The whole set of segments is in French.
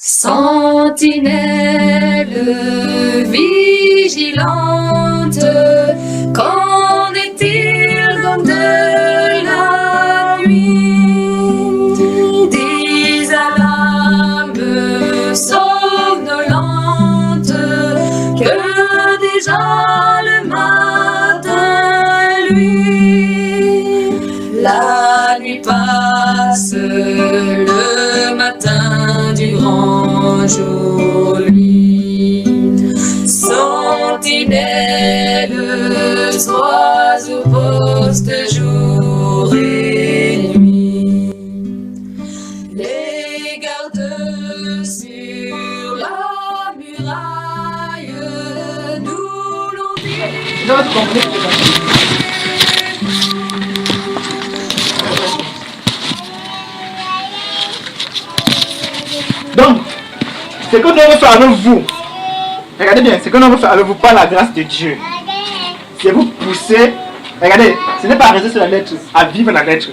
Sentinelle vigilante, qu'en est-il donc de la nuit? Des alarmes somnolentes que déjà le matin lui. La nuit passe, le matin du grand jour lui. Sentinelle, sois au poste jour et nuit. Les gardes sur la muraille nous l'ont dit. Donc, ce que nous allons faire avec vous, regardez bien, ce que nous allons faire avec vous par la grâce de Dieu, c'est vous pousser, regardez, ce n'est pas à rester sur la lettre, à vivre la lettre.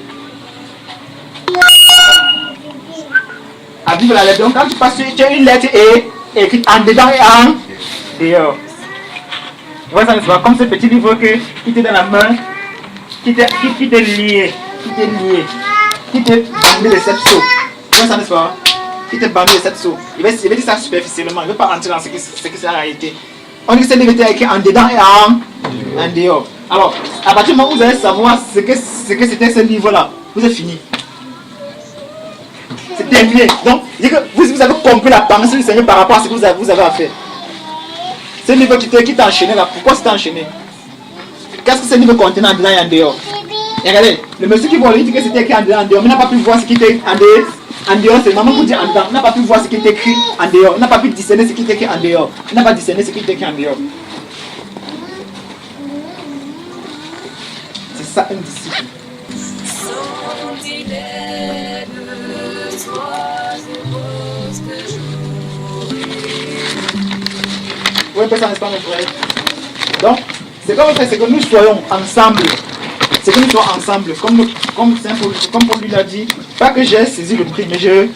À vivre la lettre. Donc, quand tu passes, tu as une lettre et écrite en dedans et en dehors. Vous voyez ça, n'est-ce pas? Comme ce petit livre qui était dans la main, qui t'est lié, qui t'est bandé de cette sauts. Vous voyez ça, n'est-ce pas? Qui t'est bandé de cette sauts. Il va dire ça superficiellement, il ne veut pas rentrer dans ce que c'est la réalité. On dit que ce livre était écrit en dedans et en dehors. Alors, à partir du moment où vous allez savoir ce que c'était ce livre-là, vous êtes fini. C'est terminé. Donc, vous avez compris la pensée du Seigneur par rapport à ce que vous avez à faire. Ce livre qui t'a enchaîné là, pourquoi c'est enchaîné? Qu'est-ce que ce livre contenait en dedans et en dehors? Et regardez, le monsieur qui voulait dire que c'était écrit en dedans et en dehors, mais n'a pas pu voir ce qui était en dehors. En dehors, c'est maman pour dire en dedans. On n'a pas pu voir ce qui est écrit en dehors. On n'a pas pu discerner ce qui est écrit en dehors. On n'a pas discerné ce qui est écrit en dehors. C'est ça un disciple. Oui, ça n'est pas mon frère. Donc, c'est comme c'est que nous soyons ensemble. C'est que nous soyons ensemble. Comme Paul lui l'a dit, pas que j'ai saisi le prix, mais je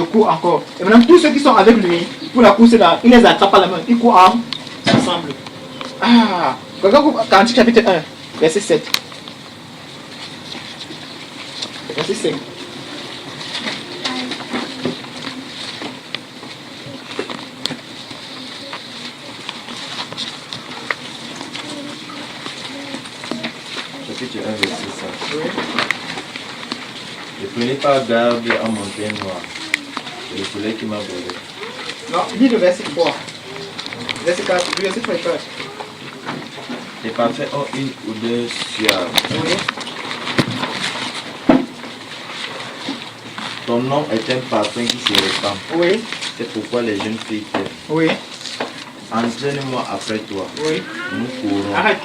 cours encore. Et maintenant, tous ceux qui sont avec lui, pour la course là, il les attrape à la main. Ils courent ensemble. Ah, Cantique chapitre 1, verset 7. Verset 5. Chapitre 1, verset 5. Oui. Ne prenez pas garde en montagne noire. C'est le soleil qui m'a brûlé. Non, lis le verset 3. Verset 4, le verset 3 et 4. Les parfaits ont une odeur suave. Oui. Ton nom est un parfum qui se répand. Oui. C'est pourquoi les jeunes filles t'aiment. Oui. Entraîne-moi après toi. Oui. Nous courons. Arrête.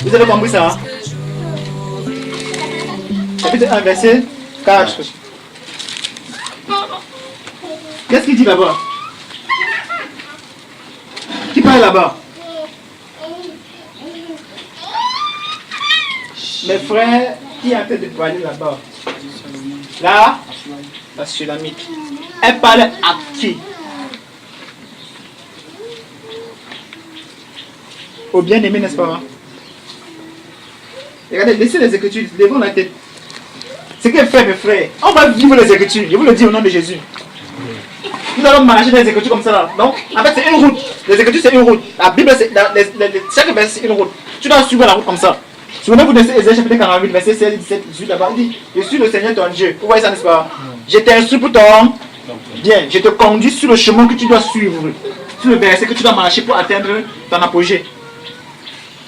Vous avez compris ça? Chapitre 1, verset 4. Qu'est-ce qu'il dit là-bas? Qui parle là-bas? Mes frères, qui est en train de parler là-bas? Là, la Sulamite. Elle parle à qui? Au bien-aimé, n'est-ce pas? Regardez, laissez les Écritures, levons la tête. Ce que fait mes frères, on va vivre les Écritures. Je vous le dis au nom de Jésus. Nous allons marcher dans les Écritures comme ça là. Donc, en fait, c'est une route. Les Écritures, c'est une route. La Bible, c'est chaque verset, c'est une route. Tu dois suivre la route comme ça. Souvenez-vous de Ésaïe chapitre 48, verset 16, 17, 18 là-bas. Il dit, je suis le Seigneur ton Dieu. Vous voyez ça, n'est-ce pas? Je t'instruis pour ton bien. Je te conduis sur le chemin que tu dois suivre. Sur le verset que tu dois marcher pour atteindre ton apogée.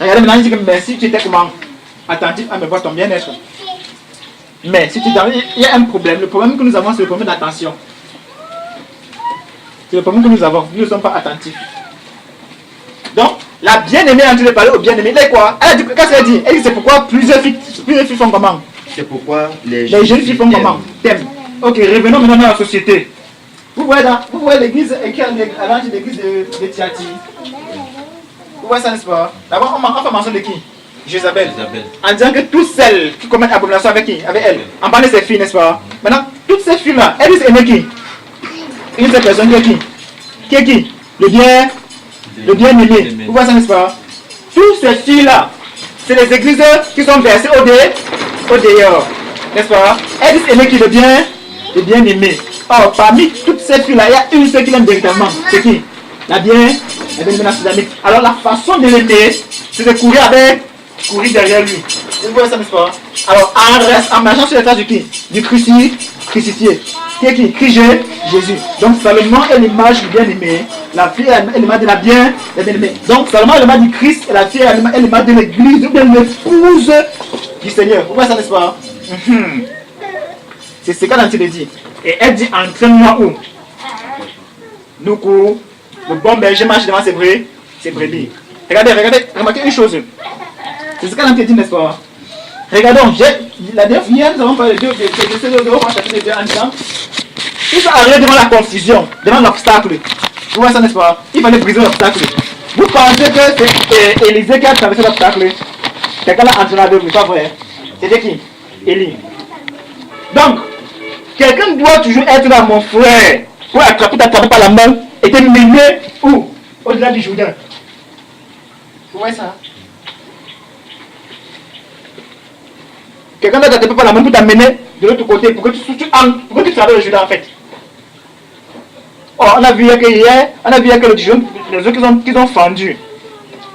Regardez maintenant, il dit que mais si tu étais comment? Attentif à me voir ton bien-être. Mais si tu il y a un problème. Le problème que nous avons, c'est le problème d'attention. C'est le problème que nous avons. Nous ne sommes pas attentifs. Donc, la bien-aimée est en train de parler au bien-aimé. Elle est quoi? Elle a dit, qu'est-ce qu'elle a dit? Elle dit, c'est pourquoi plusieurs filles font comment? C'est pourquoi les jeunes filles font comment? T'aimes. Ok, revenons maintenant dans la société. Vous voyez l'église avant l'église de Tiati. Vous voyez ça, n'est-ce pas? D'abord, on fait mention de qui? Jézabel. Isabelle. En disant que toutes celles qui commettent abomination avec qui? Avec elle. En parlant de ses filles, n'est-ce pas? Maintenant, toutes ces filles-là, elles disent aimer qui? Une seule personne qui est qui? Qui est qui? Le bien-aimé. Vous voyez ça, n'est-ce pas? Toutes ces filles-là, c'est les églises qui sont versées au dehors. N'est-ce pas? Elles disent aimer qui? Le bien-aimé. Or, parmi toutes ces filles-là, il y a une seule qui l'aime véritablement. C'est qui? La bien-aimée Sudamite. Alors, la façon de l'aimer, c'est de courir derrière lui. Vous voyez ça, n'est-ce pas? Alors, en marchant sur les traces de qui? Du crucifié. Qui est qui? Jésus. Donc, Salomon est l'image du bien-aimé. La fille est l'image de la bien-aimée. Donc, Salomon est l'image du Christ et la fille est l'image de l'église ou de l'épouse du Seigneur. Vous voyez ça, n'est-ce pas? C'est ce qu'elle a dit. Et elle dit, entraîne-moi où? Nous courons. Le bon berger marche devant ses brebis. Regardez, remarquez une chose. C'est ce qu'elle a dit, n'est-ce pas? Regardons, la dernière fois, nous avons parlé de ces deux en disant, ils sont arrivés devant la confusion, devant l'obstacle. Vous voyez ça, n'est-ce pas? Il fallait briser l'obstacle. Vous pensez que c'est Élisée qui a traversé l'obstacle? Quelqu'un l'a entraîné avec lui, pas vrai? C'était qui? Élie. Donc, quelqu'un doit toujours être là, mon frère, pour t'attraper par la main et te mener où? Au-delà du Jourdain. Vous voyez ça? Quelqu'un doit t'attraper par la main pour t'amener de l'autre côté, pour que tu traverses le Jourdain en fait. Oh, on a vu que hier, les œufs qu'ils ont fendu,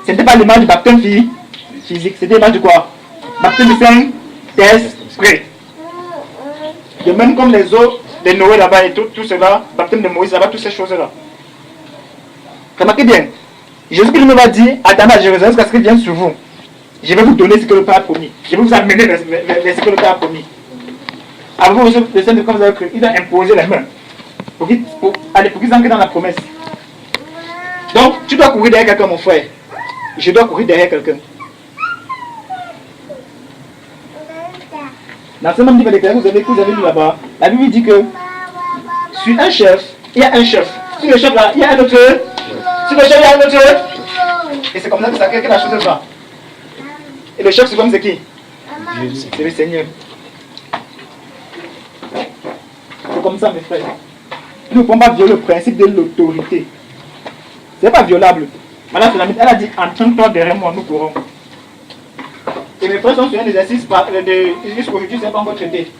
ce n'était pas l'image du baptême physique, c'était l'image de quoi? Baptême du Saint-Esprit. De même comme les eaux de Noé là-bas et tout cela, baptême de Moïse là-bas, toutes ces choses-là. Remarquez bien, Jésus-Christ nous va dire, attendez à Jérusalem jusqu'à ce qu'il vienne sur vous. Je vais vous donner ce que le Père a promis. Je vais vous amener vers ce que le Père a promis. Avant vous, le Saint-Esprit, comme vous avez cru, il a imposé les mains pour qu'ils entrent dans la promesse. Donc, tu dois courir derrière quelqu'un, mon frère. Je dois courir derrière quelqu'un. Dans ce même livre que vous avez lu là-bas, la Bible dit que sur un chef, il y a un chef. Sur le chef là, il y a un autre. Sur le chef, il y a un autre. Et c'est comme ça que la chose va. Et le chef, c'est comme c'est qui? C'est le Seigneur. C'est comme ça, mes frères. Nous ne pouvons pas violer le principe de l'autorité. Ce n'est pas violable. Madame Salamite, elle a dit, entraîne-toi derrière moi, nous courons. Et mes frères sont sur un exercice jusqu'aujourd'hui, ce n'est pas encore traité.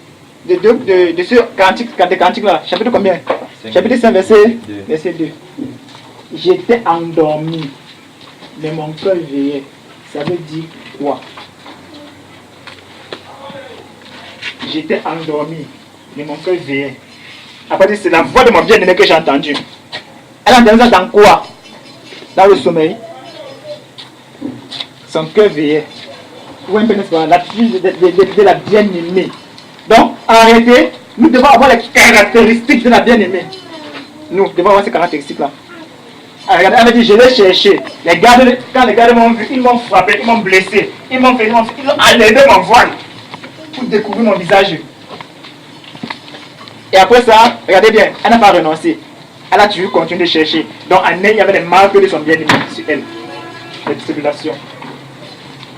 De ce cantique là, chapitre combien? Chapitre 5, verset 2. J'étais endormi, mais mon cœur veillait. Ça veut dire quoi? J'étais endormi, mais mon cœur veillait. Après, c'est la voix de mon bien-aimé que j'ai entendue. Elle a entendu ça dans quoi? Dans le sommeil. Son cœur veillait. Vous voyez, n'est-ce pas? L'attitude de la bien-aimée. Donc, en réalité, nous devons avoir les caractéristiques de la bien-aimée. Nous devons avoir ces caractéristiques-là. Regardez, elle m'a dit, je l'ai cherché. Quand les gardes m'ont vu, ils m'ont frappé, ils m'ont blessé. Ils ont enlevé mon voile pour découvrir mon visage. Et après ça, regardez bien, elle n'a pas renoncé. Elle a toujours continué de chercher. Donc, en elle, il y avait les marques de son bien-aimé sur elle. Les tribulations.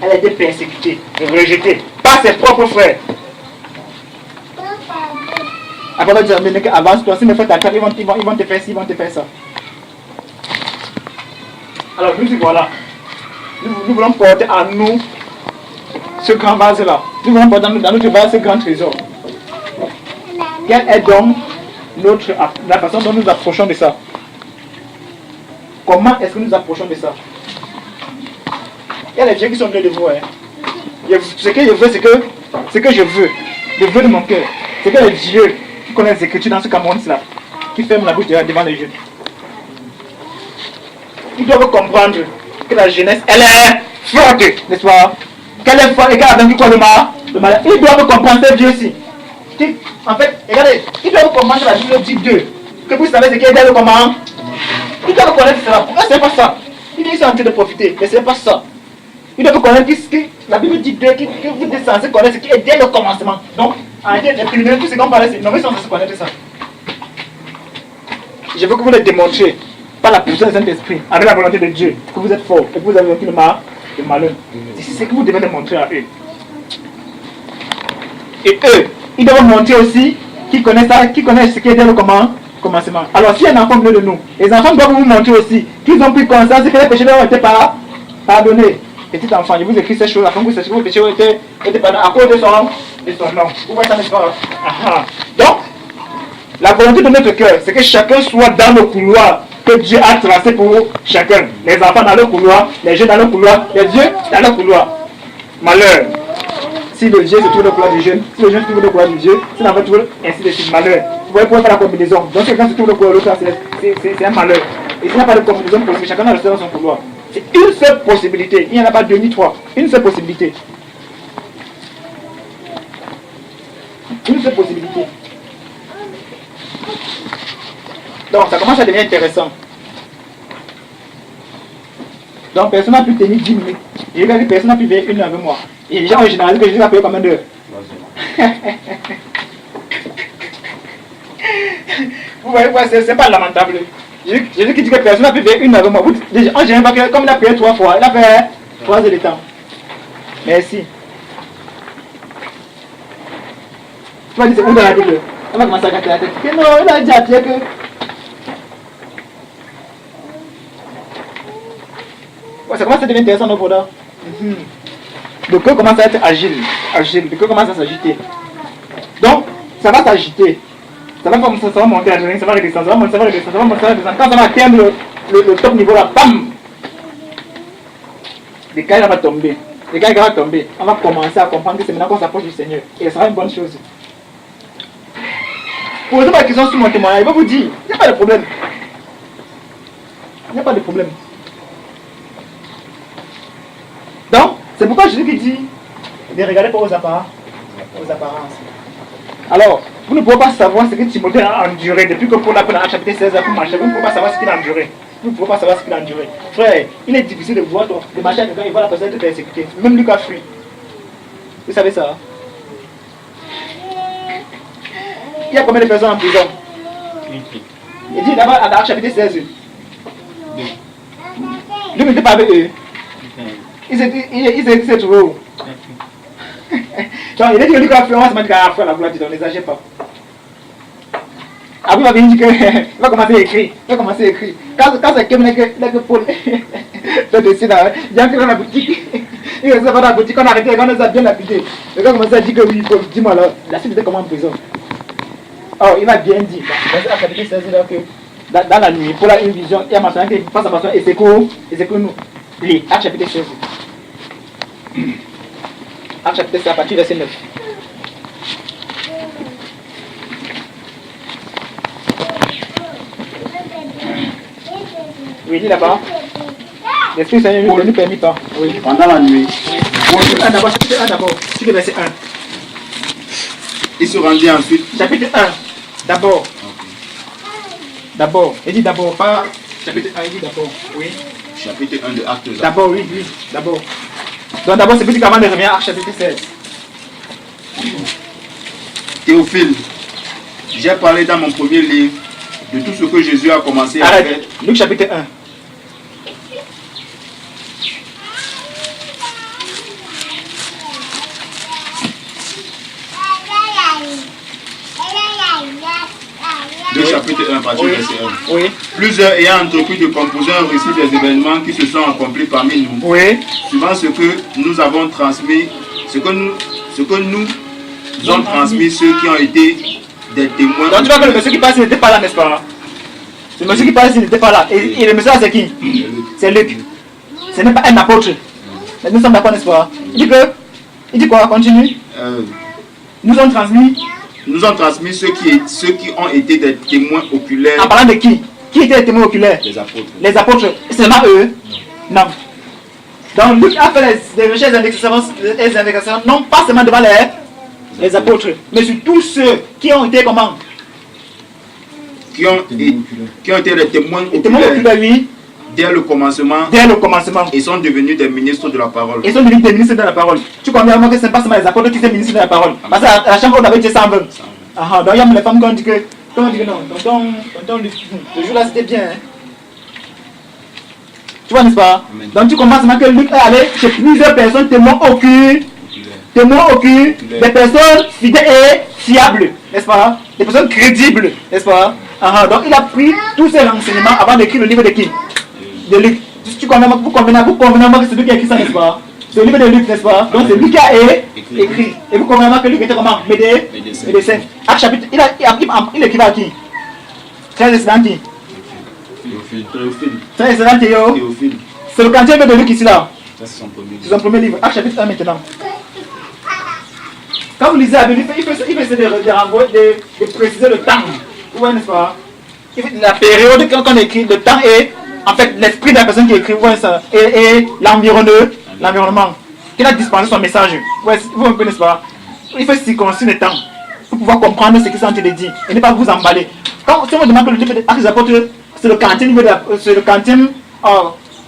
Elle a été persécutée, rejetée par ses propres frères. Après, on va dire, avance-toi, si mes frères t'attrapent, ils vont te faire ci, ils vont te faire ça. Alors, nous, voilà. Nous voulons porter à nous ce grand vase-là. Nous voulons porter dans notre vase ce grand trésor. Quelle est donc la façon dont nous approchons de ça? Comment est-ce que nous approchons de ça? Il y a des gens qui sont venus de vous. Ce que je veux, c'est que je veux. Le vœu de mon cœur. C'est que les dieux qui connaissent les Écritures dans ce Cameroun-là, qui ferment la bouche devant les jeunes. Ils doivent comprendre que la jeunesse, elle est forte, n'est-ce pas? Qu'elle est forte et qu'elle a vaincu quoi le mal. Ils doivent comprendre ces vieux-ci. En fait, regardez, ils doivent comprendre la Bible dit d'eux. Que vous savez ce qui est dans le comment. Ils doivent connaître cela. Pourquoi c'est pas ça? Ils sont en train de profiter, mais c'est pas ça. Ils doivent connaître ce que la Bible dit d'eux, que vous êtes censé connaître ce qui est dès le commencement. Donc, en réalité, les préliminaires, tout ce qu'on parlait, c'est non, mais ils sont censés connaître ça. Je veux que vous le démontriez par la puissance du Saint-Esprit, avec la volonté de Dieu, que vous êtes fort et que vous avez vécu le mal de malheur. C'est ce que vous devez leur montrer à eux. Et eux, ils doivent montrer aussi qu'ils connaissent ça, qu'ils connaissent ce qui était le commencement. Alors, si un enfant vient de nous, les enfants doivent vous montrer aussi qu'ils ont pris conscience que les péchés leur ont été pardonnés. Petit enfant, je vous écris ces choses afin que vous sachiez que vos péchés ont été pardonnés à cause de son nom. Vous voyez ça, n'est-ce pas? Donc, la volonté de notre cœur, c'est que chacun soit dans le couloir que Dieu a tracé pour chacun. Les enfants dans le couloir, les jeunes dans le couloir, les vieux dans le couloir. Malheur. Si le Dieu se trouve dans le couloir du jeune, si le jeune se trouve dans le couloir du Dieu, si l'enfant trouve ainsi de suite, malheur. Vous voyez, pour faire la combinaison. Donc, quelqu'un se trouve dans le couloir de l'autre, c'est un malheur. Et s'il n'y a pas de combinaison possible, chacun a resté dans son couloir. C'est une seule possibilité. Il n'y en a pas deux ni trois. Une seule possibilité. Une seule possibilité. Donc, ça commence à devenir intéressant. Donc, personne n'a pu tenir 10 minutes. J'ai vu que personne n'a pu venir 1 heure avec moi. Et les gens en général que Jésus a payé combien d'heures? Vous voyez, c'est pas lamentable. Jésus qui dit que personne n'a pu venir 1 heure avec moi. En général, comme il a payé 3 fois, il a fait 3 heures de temps. Merci. Tu vas dire, c'est où dans la Bible? On va commencer à gâter la tête. Que non, il a dit à Pierre que. Ouais, ça commence à devenir intéressant, non, Boda? Le cœur commence à être agile. Le cœur commence à s'agiter. Donc, ça va s'agiter. Ça va monter à l'adrénaline, ça va redescendre, ça va monter, ça va redescendre, ça va monter, ça va redescendre. Quand ça va atteindre le top niveau là, bam! Le cas va tomber. Le cas va tomber. On va commencer à comprendre que c'est maintenant qu'on s'approche du Seigneur. Et ça sera une bonne chose. Posez pas la question sur mon témoignage, il va vous dire, il n'y a pas de problème. Il n'y a pas de problème. Donc, c'est pourquoi Jésus qui dit ne regardez pas aux apparences. Alors, vous ne pouvez pas savoir ce que Timothée a enduré depuis que Paul a pris dans Actes chapitre 16 pour marcher. Vous ne pouvez pas savoir ce qu'il a enduré. Vous ne pouvez pas savoir ce qu'il a enduré. Frère, il est difficile de voir de marcher avec quelqu'un et voir la personne être persécutée. Même Luc a fui. Vous savez ça? Il y a combien de personnes en prison? Il dit d'abord à Actes chapitre 16. Luc n'était pas avec eux. Il s'est trouvé où? Donc il a dit que Luc a fui, on va se mettre à faire la gloire de Dieu, on n'exagère pas. Après il va venir dire qu'il va commencer à écrire. Quand c'est que Paul fait dessus là, il y a dans la boutique. Il reste dans la boutique, on a arrêté, on les a bien lapidés. Le gars commence à dire que oui, Paul, dis-moi là, la suite était comment en prison? Oh, il m'a bien dit, dans chapitre 16 là que dans la nuit, Paul a une vision, il a mentionné qu'il passe à mentionner et c'est que nous. Lis, Actes chapitre 16. Actes chapitre 16 à partir du verset 9. Oui, lis là-bas. L'Esprit du Seigneur ne nous permet pas. Oui. Pendant la nuit, D'abord, chapitre 1 d'abord. Sur le verset 1. il se rendit ensuite. Chapitre 1. D'abord. D'abord. Il dit d'abord, pas chapitre 1, il dit d'abord. Oui. Chapitre 1 de Actes. D'abord, oui, d'abord. Donc d'abord, c'est plus qu'avant de revenir à Actes chapitre 16. Théophile, j'ai parlé dans mon premier livre de tout ce que Jésus a commencé à faire. Arrête. Luc chapitre 1. Le chapitre 1, partie Oui. verset 1. Oui. Plusieurs ayant entrepris de composer un récit des événements qui se sont accomplis parmi nous, Oui. suivant ce que nous avons transmis, ce que nous ont transmis ceux qui ont été des témoins. Donc tu vois que le monsieur qui passe, il n'était pas là, n'est-ce pas? Le monsieur qui passe, il n'était pas là. Et le monsieur là, c'est qui? C'est Luc. Ce n'est pas un apôtre. Mais nous sommes d'accord, n'est-ce pas? Il dit quoi? Continue. Nous avons transmis. Nous ont transmis ceux qui ont été des témoins oculaires. En parlant de qui? Qui étaient les témoins oculaires? Les apôtres. Les apôtres. Seulement eux? Non. Donc Luc a fait les recherches d'investigation, non pas seulement devant les apôtres, mais sur tous ceux qui ont été comment? Qui ont été les témoins Les témoins oculaires oculaires, oui. dès le commencement. Ils sont devenus des ministres de la parole. Ils sont devenus des ministres de la parole. Tu comprends vraiment que ce n'est pas seulement les apôtres qui sont ministres de la parole. Parce qu'à la chambre, on avait été 120. Ah, donc il y a les femmes qui ont dit que. Comment on dit que non? Tonton, le jour là c'était bien. Hein? Tu vois, n'est-ce pas? Donc tu commences à que Luc est allé chez plusieurs personnes, témoins oculaires, des personnes fidèles et fiables, n'est-ce pas? Des personnes crédibles, n'est-ce pas? Donc il a pris tous ces renseignements avant d'écrire le livre de qui? De Luc. Vous convenez que c'est lui qui a écrit ça, n'est-ce pas? C'est le livre de Luc, n'est-ce pas? Donc c'est lui qui a écrit. Et vous convenez que Luc était comment? Médecin. Acte chapitre, il écrivait à qui? Très excellent qui? Très excellent Théophile. C'est le quantième de Luc ici là. C'est son premier livre. Acte chapitre 1 maintenant. Quand vous lisez la Bible, il fait essayer de préciser le temps. Vous voyez, n'est-ce pas? La période quand on écrit, le temps est en fait l'esprit de la personne qui écrit, vous voyez ça, et l'environnement. Qu'il a dispensé son message. Vous comprenez, n'est-ce pas? Il faut circoncire le temps pour pouvoir comprendre ce qui sont en train de dire et ne pas vous emballer. Si on me demande que le livre des Actes des Apôtres, c'est le quantième,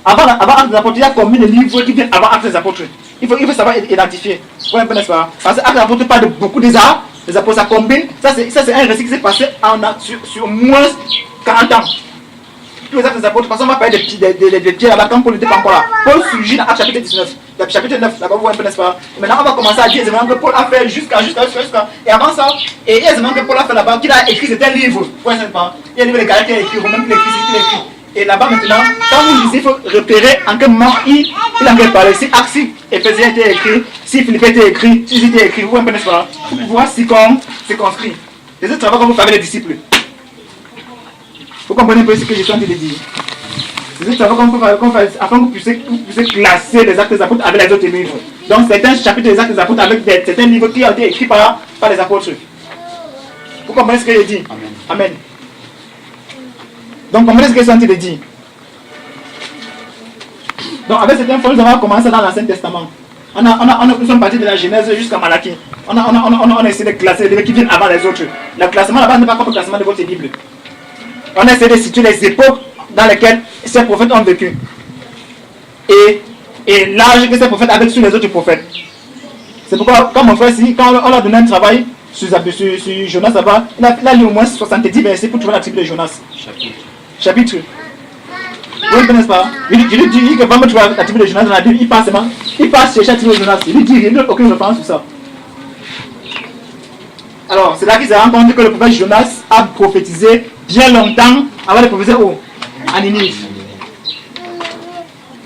avant Actes des Apôtres, il y a combien de livres qui viennent avant Actes des Apôtres? Il faut savoir identifier. Vous comprenez, n'est-ce pas? Parce que Actes des Apôtres parle de beaucoup des apôtres, ça combine. Ça c'est un récit qui s'est passé sur moins 40 ans. Tous les Actes des Apôtres, parce qu'on va parler des pieds là-bas quand Paul n'était pas encore là. Paul surgit dans Actes chapitre 19. Dans chapitre 9, là-bas vous voyez un peu, n'est-ce pas? Et maintenant on va commencer à dire les événements que Paul a fait jusqu'à. Et avant ça, et les événements que Paul a fait là-bas, qu'il a écrit, c'était un livre. Vous voyez, n'est-ce pas? Il y a un livre de Galates qu'il a écrit, Romains qu'il a écrit. Et là-bas maintenant, quand vous lisez, il faut repérer en quel moment il a fait parler. Si Actes, Éphésiens était écrit, si Philippe était écrit, si c'était écrit, vous voyez un peu, n'est-ce pas? Pour pouvoir circonscrire. Les autres travaux que vous faites avec les disciples. Vous comprenez un peu ce que je suis en train de dire? C'est ce travail qu'on fait afin que vous puissiez classer les Actes des Apôtres avec les autres livres. Donc certains chapitres des Actes des Apôtres avec certains livres qui ont été écrits par les apôtres. Vous comprenez ce que je dis? Amen. Donc comprenez ce que je suis en train de dire? Donc avec certains fois, nous avons commencé dans l'Ancien Testament. Nous sommes partis de la Genèse jusqu'à Malachie. On a essayé de classer les livres qui viennent avant les autres. Le classement là-bas n'est pas comme le classement de votre Bible. On essaie de situer les époques dans lesquelles ces prophètes ont vécu. Et l'âge que ces prophètes avaient sur les autres prophètes. C'est pourquoi, comme mon frère ici, quand on leur donné un travail sur Jonas là-bas, il a lu au moins 70 versets pour trouver la tribu de Jonas. Chapitre. Vous ne connaissez pas? Je lui dis que vraiment tu vois la tribu de Jonas dans la Bible, il passe chercher la tribu de Jonas. Il lui dit, il n'y a aucune référence sur ça. Alors, c'est là qu'il s'est rendu compte que le prophète Jonas a prophétisé bien longtemps avant de prophétiser où? À Ninive.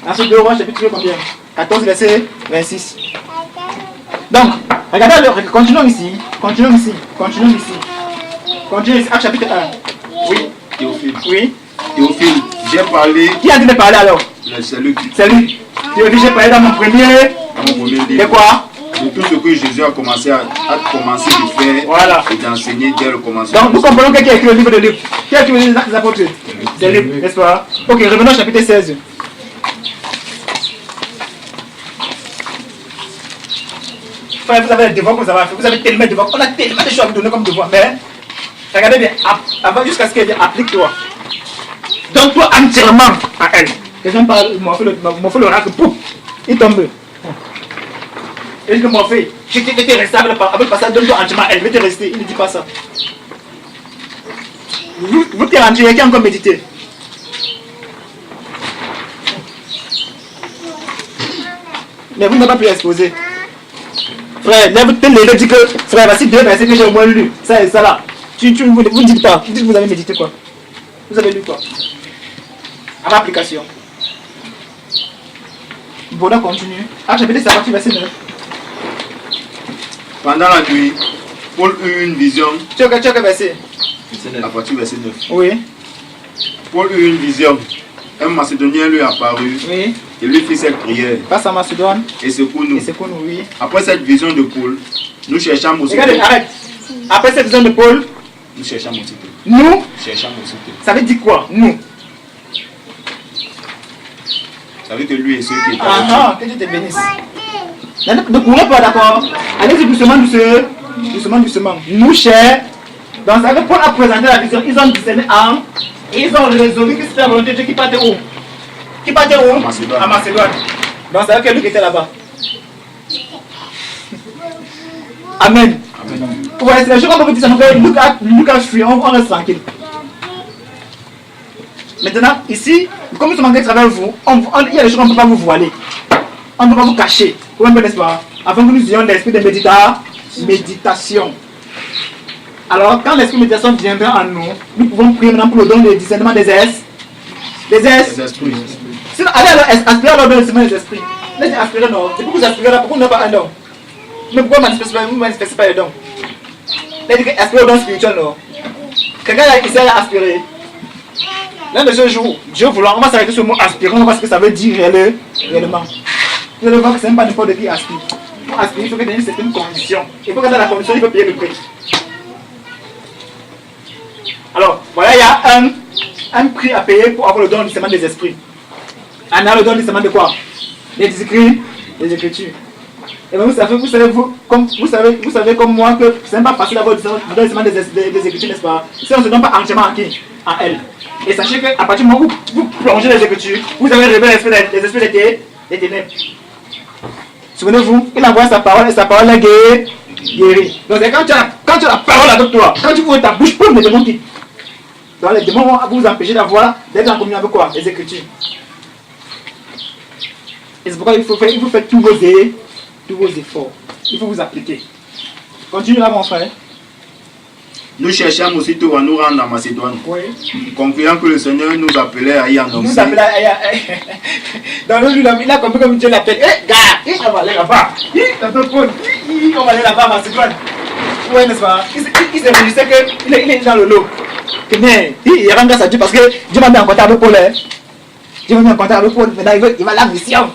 Ensuite, 2 Rois, chapitre combien? 14, verset 26. Donc, regardez, continuons ici. Acte chapitre 1. Oui. Théophile. Oui. Théophile, j'ai parlé. Qui a dit de parler alors? C'est lui. C'est lui. Théophile, j'ai parlé dans mon premier livre. De quoi? De tout ce que Jésus a commencé de faire, voilà, et d'enseigner dès le commencement. Donc nous comprenons qui a écrit le livre de Luc. Qui a écrit le livre des Actes des Apôtres? C'est Luc, n'est-ce pas? Ok, revenons au chapitre 16. Frère, vous avez des devoirs que vous avez fait. Vous avez tellement de devoirs. On a tellement de choses à vous donner comme devoirs. Mais regardez bien, avant jusqu'à ce qu'elle dise, applique-toi. Donne-toi entièrement à elle. Quelqu'un parle, m'en fait l'oracle, pouf, il tombe. Et je m'en fais, je t'ai resté avec le passage, donne-toi entièrement à elle, je vais te rester, il ne dit pas ça. Vous t'es rendu, il y a qui a encore médité? Mais vous n'avez pas pu exposer. Frère, lève-toi, dis que, frère, voici 2 versets que j'ai au moins lu, ça et ça là. Vous ne dites pas, vous dites que vous avez médité quoi? Vous avez lu quoi? À l'application. Bon, on continue. Ah, j'avais dit ça à partir verset 9. Pendant la nuit, Paul eut une vision. Tu as quel verset? À partir du verset 9. Oui. Paul eut une vision. Un Macédonien lui apparut. Oui. Et lui fit cette prière. Passe à Macédoine. Et secoue-nous. Oui. Après cette vision de Paul, nous cherchons aussi. Regardez, arrête. Après cette vision de Paul, nous cherchons aussi. Nous cherchons aussi. Ça veut dire quoi? Nous. Ça veut dire que lui et ceux qui étaient que Dieu te bénisse. Ne courez pas, d'accord? Allez-y doucement. Nous cherchons. Donc ça veut dire que Paul a présenté la vision. Ils ont discerné ils ont résolu que c'était la volonté de Dieu qui partait où? À Macédoine. Donc ça veut dire que Luc était là-bas. Amen. Ouais, c'est la chose qu'on peut dire, Luc a fui, on reste tranquille. Maintenant, ici, comme nous sommes en train de travailler avec vous, il y a des choses qu'on ne peut pas vous voiler. On ne peut pas vous cacher. Vous comprenez, n'est-ce pas? Afin que nous ayons l'esprit de méditation. Alors, quand l'esprit de méditation viendra en nous, nous pouvons prier maintenant pour le don de discernement des esprits. Sinon, allez alors aspirer alors dans le discernement des esprits. Laissez aspirer, non. C'est pourquoi vous aspirez là, pourquoi vous n'avez pas un don? Mais pourquoi vous ne manifestez pas les dons? Laissez aspirer au don spirituel, non. Quelqu'un ici a aspiré. L'un de ce jour, Dieu voulant, on va s'arrêter sur le mot aspirer, on va voir ce que ça veut dire réellement. Vous allez voir que ce n'est pas n'importe qui aspire. Pour aspirer, il faut que tu aies une certaine condition. Il faut que dans la condition, il faut payer le prix. Alors, voilà, il y a un prix à payer pour avoir le don du discernement des esprits. On a le don du discernement de quoi? Des Écritures. Et bien vous savez comme moi que ce n'est pas facile d'avoir le discernement des Écritures, n'est-ce pas? Si on ne se donne pas entièrement à qui? À elle. Et sachez qu'à partir du moment où vous plongez les Écritures, vous avez révélé les esprits des ténèbres. Souvenez-vous, il envoie sa parole et sa parole est guérie. Donc quand tu as la parole avec toi, quand tu ouvres ta bouche, les démons quittent. Donc les démons vont vous empêcher d'être en communion avec quoi? Les Écritures. Et c'est pourquoi il faut faire tous vos efforts. Il faut vous appliquer. Continue là mon frère. Nous cherchons aussitôt à nous rendre en Macédoine. Oui. Concluant que le Seigneur nous appelait à y annoncer. Nous appelait à y dans le lieu, il a compris comme Dieu l'appelle. Eh, gars, on va aller là-bas. On va aller là-bas à Macédoine. Oui, n'est-ce pas? Il se réjouissait qu'il est dans le lot. Il rend grâce à Dieu parce que Dieu m'a mis en contact avec Paul. Dieu m'a mis en contact avec Paul. Maintenant, il va à la mission.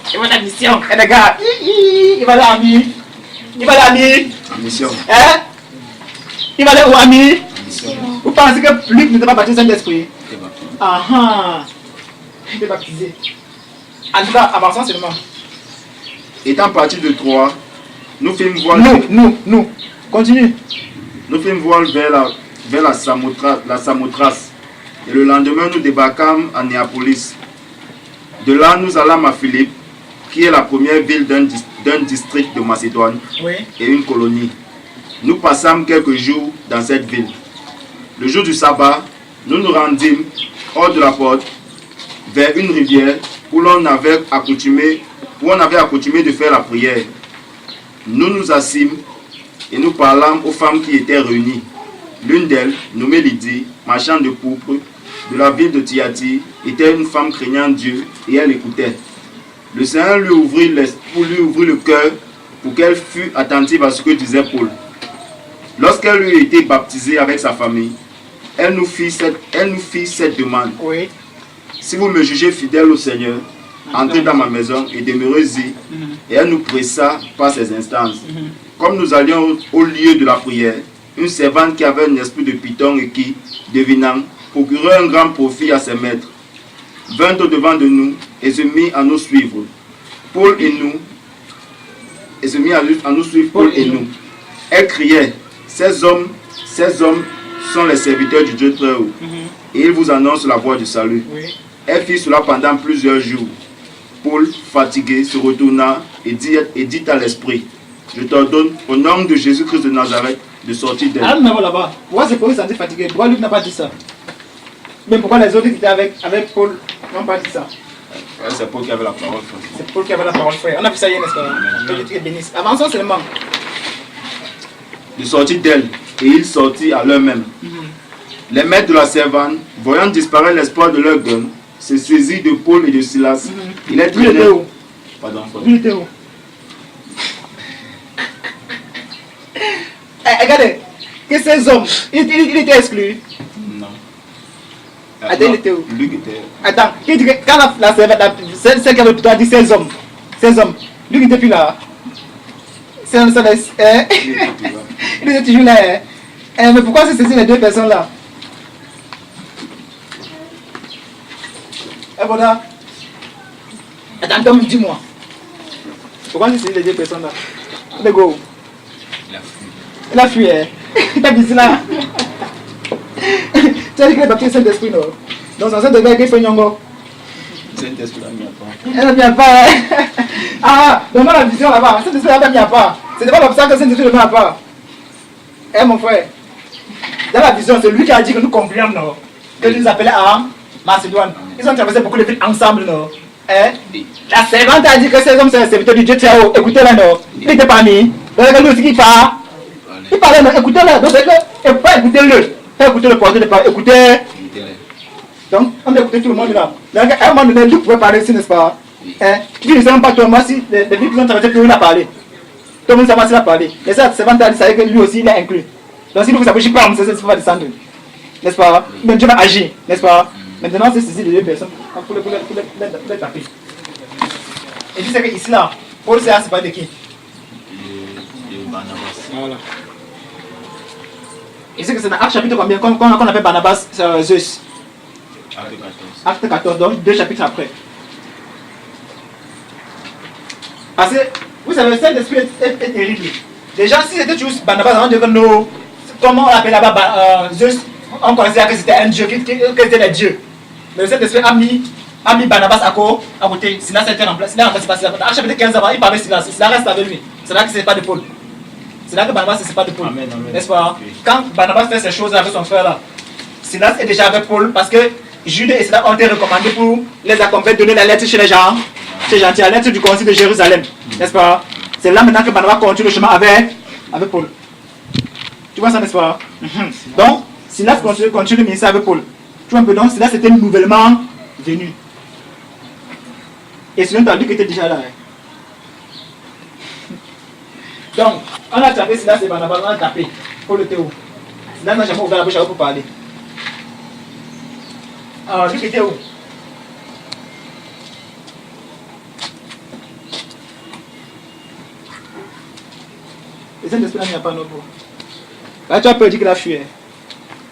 Et les gars, il va là, ami. En mission. Hein? Il va aller où, ami? Vous pensez que Luc n'était pas baptisé Saint-Esprit? Ah, il était baptisé. En tout cas, avançons seulement. Étant parti de Troie, nous fîmes voile. Nous. Continue. Nous fîmes voile vers la Samothrace. Et le lendemain, nous débarquâmes à Néapolis. De là, nous allâmes à Philippe, qui est la première ville d'un district de Macédoine et une colonie. Nous passâmes quelques jours dans cette ville. Le jour du sabbat, nous nous rendîmes hors de la porte, vers une rivière où on avait accoutumé de faire la prière. Nous nous assîmes et nous parlâmes aux femmes qui étaient réunies. L'une d'elles, nommée Lydie, marchande de pourpre, de la ville de Thyatire, était une femme craignant Dieu et elle écoutait. Le Seigneur lui ouvrit le cœur pour qu'elle fût attentive à ce que disait Paul. Lorsqu'elle eut été baptisée avec sa famille, elle nous fit cette demande. Oui. Si vous me jugez fidèle au Seigneur, entrez dans ma maison et demeurez-y. Et elle nous pressa par ses instances. Comme nous allions au lieu de la prière, une servante qui avait un esprit de python et qui, devinant, procurait un grand profit à ses maîtres, vint au-devant de nous et se mit à nous suivre. Paul et nous. Elle criait: Ces hommes sont les serviteurs du Dieu très haut, et ils vous annoncent la voie du salut. Oui. Elle fit cela pendant plusieurs jours. Paul, fatigué, se retourna et dit à l'esprit: Je t'ordonne, au nom de Jésus-Christ de Nazareth, de sortir d'elle. Ah, nous là-bas. Pourquoi c'est Paul qui s'est senti fatigué? Pourquoi Luc n'a pas dit ça? Mais pourquoi les autres qui étaient avec Paul n'ont pas dit ça? C'est Paul qui avait la parole, frère. C'est Paul qui avait la parole, frère. On a vu ça hier, n'est-ce pas? Que Dieu te bénisse. Avançons seulement. De sortir d'elle, et ils sortirent à l'heure-même. Les maîtres de la servante, voyant disparaître l'espoir de leur gain, se saisirent de Paul et de Silas. Il est très où? Pardon, frère. Il était où? Regardez, que ces hommes, il était exclu. Non. Attends, il était où? Luc était. Attends, quand la servante, celle qui avait plutôt dit ces hommes, Luc n'était plus là. Il était toujours là. Mais pourquoi se saisir les deux personnes là? Voilà. Attends, Tom, dis-moi. Pourquoi se saisir les deux personnes là? Le go. Il a fui, hein. Il t'a dit là. Tu as dit qu'il est baptisé Saint-Esprit, non? Donc, c'est Saint-Esprit qui fait Nyongo. Saint-Esprit n'a mis à part. Elle n'a mis à part, hein. Ah, donne-moi la vision là-bas. Saint-Esprit n'a pas mis à part. C'est pas comme ça que Saint-Esprit ne met à part. Eh, mon frère. Dans la vision, c'est lui qui a dit que nous concluons, non? Que nous appelait à Macédoine. Ils ont traversé beaucoup de villes ensemble, non? Hein? La servante a dit que ces hommes sont les serviteurs du Dieu très haut. Écoutez-les, non? Il était parmi. Regardez aussi qui parle. Il parlait, non? Écoutez-le. Donc c'est que, pas écoutez-le. Pas écouter le porteur de parole. Écoutez. Donc, on a écouté tout le monde là. Donc, à un moment donné, Luc pouvait parler aussi, n'est-ce pas? Hein? Tu ne sais même pas toi, moi, si les villes qui ont traversé, tout le monde a parlé. Tout le monde sait s'il a parlé. Mais ça, servante a dit, ça veut dire que lui aussi, il est inclus. Donc, si vous savez, je ne sais pas, ça va descendre. N'est-ce pas? Donc Dieu va agir, n'est-ce pas? Maintenant, c'est saisi les deux personnes pour les taper. Et tu sais que ici, là, Paul, c'est pas de qui? Voilà. Et c'est que c'est dans Acte chapitre combien qu'on appelle Barnabas Zeus? Acte 14, donc 2 chapitres après. Parce que, vous savez, cet esprit est terrible. Déjà, si c'était juste Barnabas, avant de dire que nous, comment on l'appelle là-bas Zeus? On considère que c'était un dieu, que c'était les dieux. Mais cet esprit a mis Barnabas à côté. Silas a été remplacé. Silas a remplacé. À chapitre 15 avant, il parlait de Silas. Silas reste avec lui. C'est là que ce n'est pas de Paul. C'est là que Barnabas ne sait pas de Paul. N'est-ce pas? Quand Barnabas fait ces choses avec son frère là, Silas est déjà avec Paul parce que Jude et Silas ont été recommandés pour les accompagner, donner la lettre chez les gens. C'est gentil, la lettre du concile de Jérusalem. N'est-ce pas? C'est là maintenant que Barnabas continue le chemin avec Paul. Tu vois ça, n'est-ce pas? Donc, Silas continue le ministère avec Paul. Tu vois un peu, donc Silas était nouvellement venu. Et sinon, tu as dit qu'il était déjà là. Donc, on a tapé Silas et Barnabas, on a tapé pour le Théo. Silas n'a jamais ouvert la bouche pour parler. Alors, lui qui était où? Et cet esprit-là n'y a pas non plus. Là, tu as peur de dire qu'il a fui.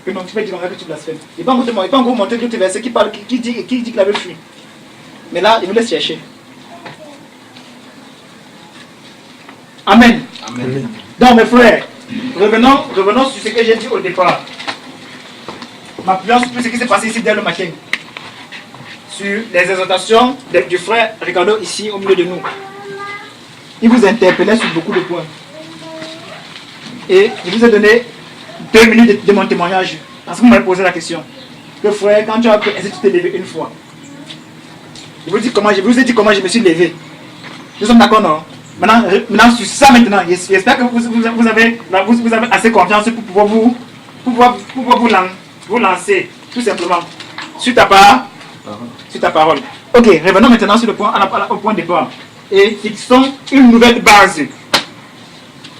Que non, tu peux dire que tu blasphèmes. Il ne peut pas encore montrer d'autres versets qui dit qu'il avait fui. Mais là, il nous laisse chercher. Amen. Amen. Donc, mes frères, revenons sur ce que j'ai dit au départ. Ma pluie sur ce qui s'est passé ici dès le matin. Sur les exhortations du frère Ricardo ici au milieu de nous. Il vous interpellait sur beaucoup de points. Et je vous ai donné 2 minutes de mon témoignage. Parce que vous m'avez posé la question. Que frère, quand tu as pu, est-ce que tu t'es levé une fois? Je vous ai dit comment je me suis levé. Nous sommes d'accord, non? Maintenant, sur ça maintenant, j'espère que vous avez assez confiance pour pouvoir vous lancer, tout simplement, sur ta parole. Ok, revenons maintenant sur le point, au point de départ. Et fixons une nouvelle base.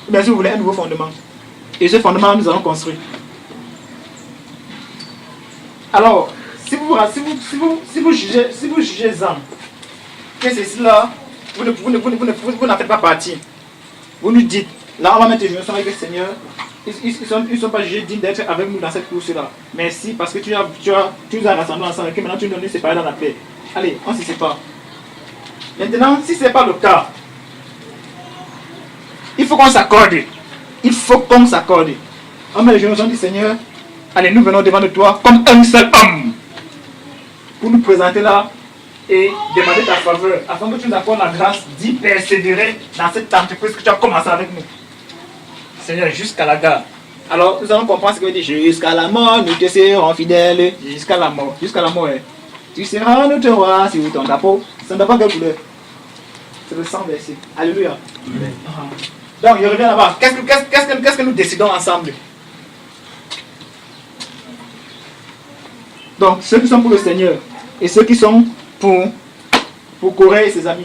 Bien sûr, vous voulez un nouveau fondement. Et ce fondement, nous allons construire. Alors, si vous jugez âme, que ceci là, vous n'en faites pas partie. Vous nous dites, là on va mettre les gens avec le Seigneur. Ils ne sont pas jugés dignes d'être avec nous dans cette course-là. Merci parce que tu nous as rassemblés ensemble et que maintenant tu nous séparer dans la paix. Allez, on se sépare. Maintenant, si ce n'est pas le cas, il faut qu'on s'accorde. Il faut qu'on s'accorde. On met les gens du Seigneur. Allez, nous venons devant de toi comme un seul homme pour nous présenter là et demander ta faveur afin que tu nous accordes la grâce d'y persévérer dans cette entreprise que tu as commencé avec nous. Seigneur, jusqu'à la gare. Alors, nous allons comprendre ce que veut dire jusqu'à la mort, nous te serons fidèles. Jusqu'à la mort. Jusqu'à la mort, hein. Tu seras notre roi sur ton drapeau. Ça ne doit pas quelle couleur. C'est le 100 verset. Alléluia. Amen. Donc, je reviens là-bas. Qu'est-ce que nous décidons ensemble? Donc, ceux qui sont pour le Seigneur et ceux qui sont pour Corée et ses amis.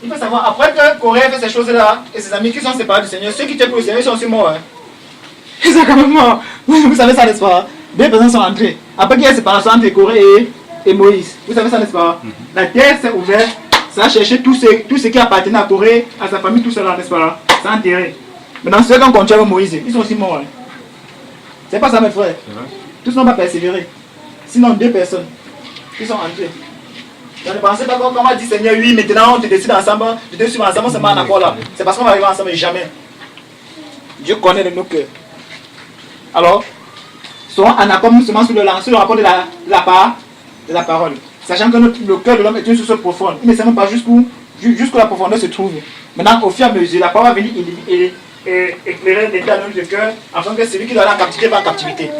Il faut savoir, après que Corée fait ces choses-là et ses amis qui sont séparés du Seigneur, ceux qui étaient pour le Seigneur, ils sont aussi morts. Hein. Ils sont quand même morts. Vous savez ça, n'est-ce pas? 2 personnes sont entrées. Après qu'il y a une séparation entre Corée et Moïse. Vous savez ça, n'est-ce pas? La terre s'est ouverte. Ça a cherché tout ce qui appartenait à Corée, à sa famille, tout cela, n'est-ce pas? Ça a enterré. Maintenant, ceux qui ont continué avec Moïse, ils sont aussi morts. Hein. C'est pas ça, mes frères. Tous n'ont pas persévéré. Sinon, 2 personnes qui sont entrées. Je ne pensais pas qu'on va dire Seigneur, oui, maintenant on te décide ensemble, tu te suivre ensemble, c'est pas un accord là. C'est parce qu'on va arriver ensemble jamais. Dieu connaît nos cœurs. Alors, soyons en accord seulement sur le rapport de la parole. Sachant que le cœur de l'homme est une source profonde. Il ne sait même pas jusqu'où la profondeur se trouve. Maintenant, au fur et à mesure, la parole va venir éclairer l'état de notre cœur, afin que celui qui doit aller en captivité va en captivité.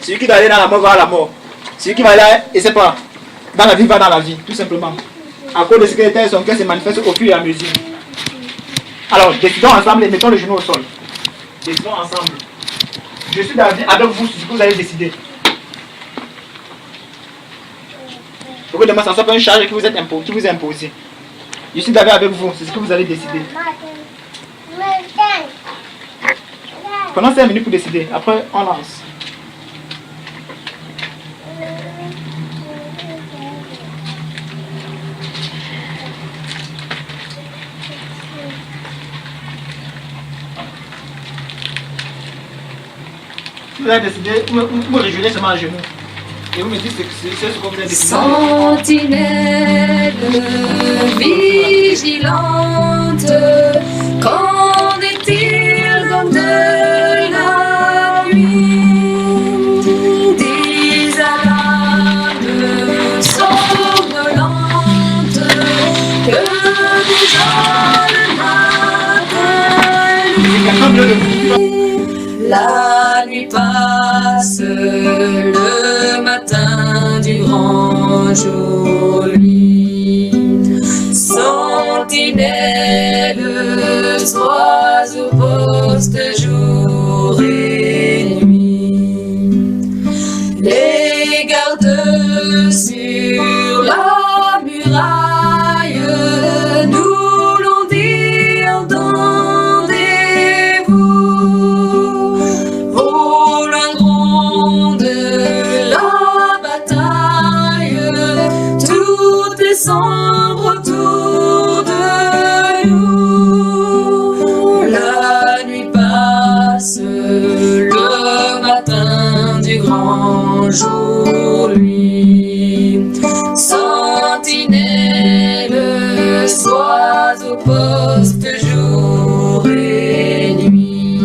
Celui qui doit aller dans la mort va à la mort. Celui qui va aller, et c'est pas, dans la vie va dans la vie, tout simplement. À cause de ce que l'état de son cœur se manifeste au fur et à mesure. Alors, décidons ensemble et mettons les genoux au sol. Décidons ensemble. Je suis avec vous sur ce que vous allez décider. Pour que demain, ça ne soit pas une charge qui vous est imposée. Je suis d'accord avec vous, c'est ce que vous allez décider. Pendant 5 minutes pour décider, après on lance. Vous avez décidé, vous rejoignez seulement à genoux. Et vous me dites c'est ce que vous avez décidé. Sentinelle vigilante, qu'en est-il donc de la nuit? Des alarmes sanglantes que déjà le matin. La nuit passe, le matin du grand jour, lui. Sentinelle, sois au poste jour et nuit. Les gardes sur la muraille nous l'ont dit, entendez-vous? Au loin gronde la bataille, tout est sombre autour de nous. La nuit passe, le matin du grand jour, lui. Sentinelle, sois au poste jour et nuit.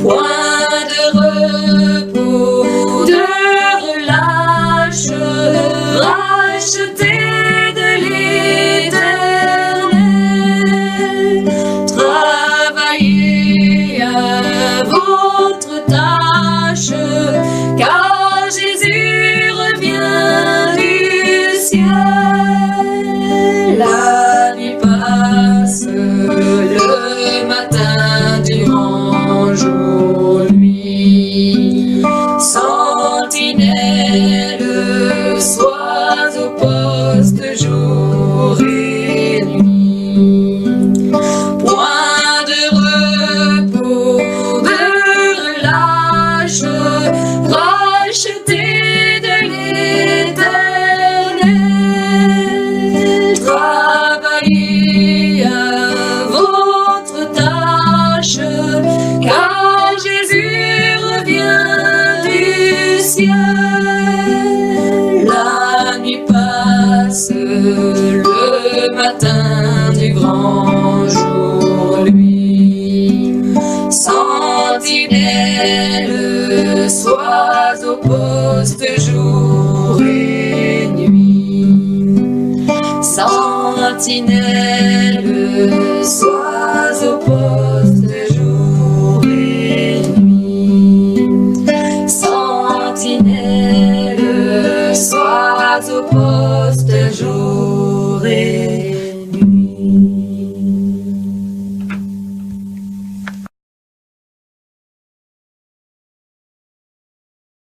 Point de repos, de relâche, racheté de l'Éternel. Travaillez à votre tâche, car Jésus revient du ciel. La nuit passe, le matin du grand jour, lui. Sentinelle, sois au poste jour et nuit. Point de repos, de relâche, racheté de l'Éternel. Travaillez à votre tâche, car Jésus revient du ciel. La nuit passe, le matin du grand jour, lui. Sentinelle, sois au poste jour et nuit. Sentinelle, sois au poste jour et nuit. Sentinelle, sois au poste